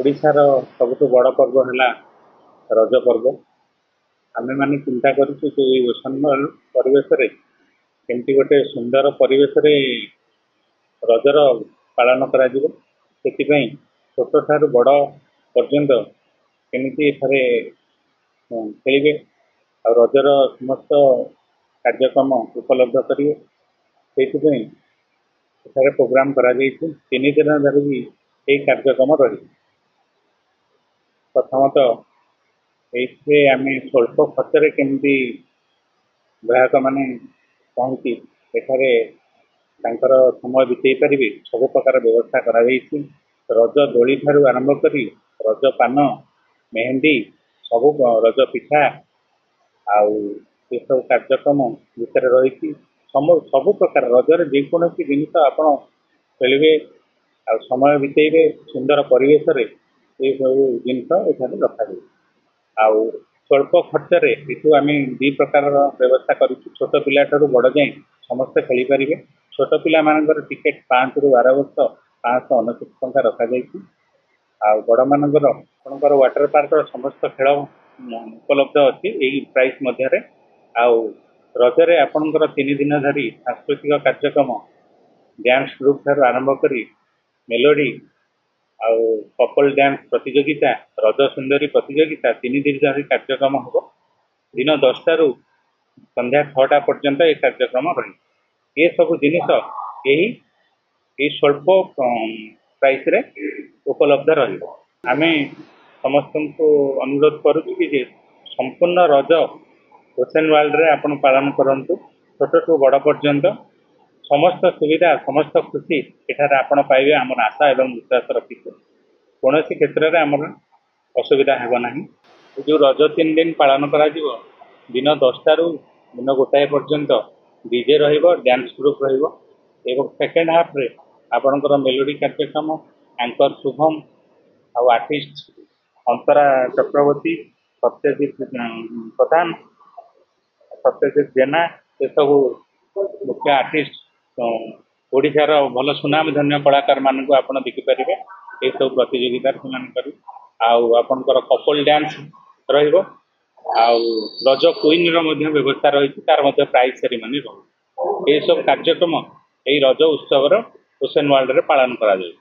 ओडिशार सबुठु बड़ पर्व है रज पर्व। आमे माने चिंता करूँ कि ओसनल परिवेश केमती गोटे सुंदर परिवेश रजर पालन करा छोट ठारू बड़ पर्यंत केमिति एठारे खेलिबे आ रजर समस्त कार्यक्रम उपलब्ध करिवे से एठारे प्रोग्राम करा 3 दिन धरिकी यही कार्यक्रम रही। प्रथमतः ये आम स्वल्प खर्च केमती ग्राहक मैंने पहुँची एठारे तांकर समय बिताई पारे सब प्रकार व्यवस्था करा रज दोली ठारू आरंभ कर रज पान मेहंदी सब रज पिठा आउ ये सब कार्यक्रम भितर रही सब प्रकार रजर जेकोसी जिनस आप खेलिए आ समय बितेबे सुंदर परिवेश ये सब जिनस एठारे रखा आउ स्वल्प खर्च ये आम 2 प्रकार व्यवस्था करूँ। छोट पिला ठारू बड़ जाए समस्ते खेली पारे। छोट पिला मानकर टिकेट 5 ରୁ 12 वर्ष 529 टंका रखा आ बड़ मानकर आपंकर वाटर पार्क समस्त खेल उपलब्ध अच्छी यही प्राइस मध्य आउ रजरे आपणकर 3 दिन धरी सांस्कृतिक कार्यक्रम डांस ग्रुप ठारू आरंभ कर मेलोडी आउ कपल डांस प्रतियोगिता रज सुंदरी प्रतियोगिता 3 दिन धरी कार्यक्रम हम दिन 10टा ରୁ संध्या 6टा पर्यंत ये कार्यक्रम रही। ये सब जिनिस यही स्वल्प प्राइस रे उपलब्ध रही। आम समस्त को अनुरोध करूँ कि संपूर्ण रज ओशन वर्ल्ड रे आपण पालन करंतु। छोट ठू बड़ पर्यंत समस्त सुविधा समस्त खुशी एठार आपण पाइबे आम आशा एवं विश्वास रखी कौन क्षेत्र में आम असुविधा हेबना। जो रज 3 दिन पालन करा दिन 10टा ରୁ दिन 1ଟା पर्यंत डीजे डांस ग्रुप एवं सेकेंड हाफ रे आपणकर मेलोडी कार्यक्रम एंकर शुभम आउ आर्टिस्ट अंतरा चक्रवर्ती सत्यजित प्रधान सत्यजित जेना ये सब मुख्य आर्टिस्ट ओडिशार भल सुनाम धन्य कलाकार मान आप देखिपारे। ये सब प्रतियोगिता आपणकर कपल डांस रहिबो आउ रज क्वीन व्यवस्था रही तार प्राइज सेरेमनी रही। ये सब कार्यक्रम यही रज उत्सव ओशन वर्ल्ड रे पालन करा जाय।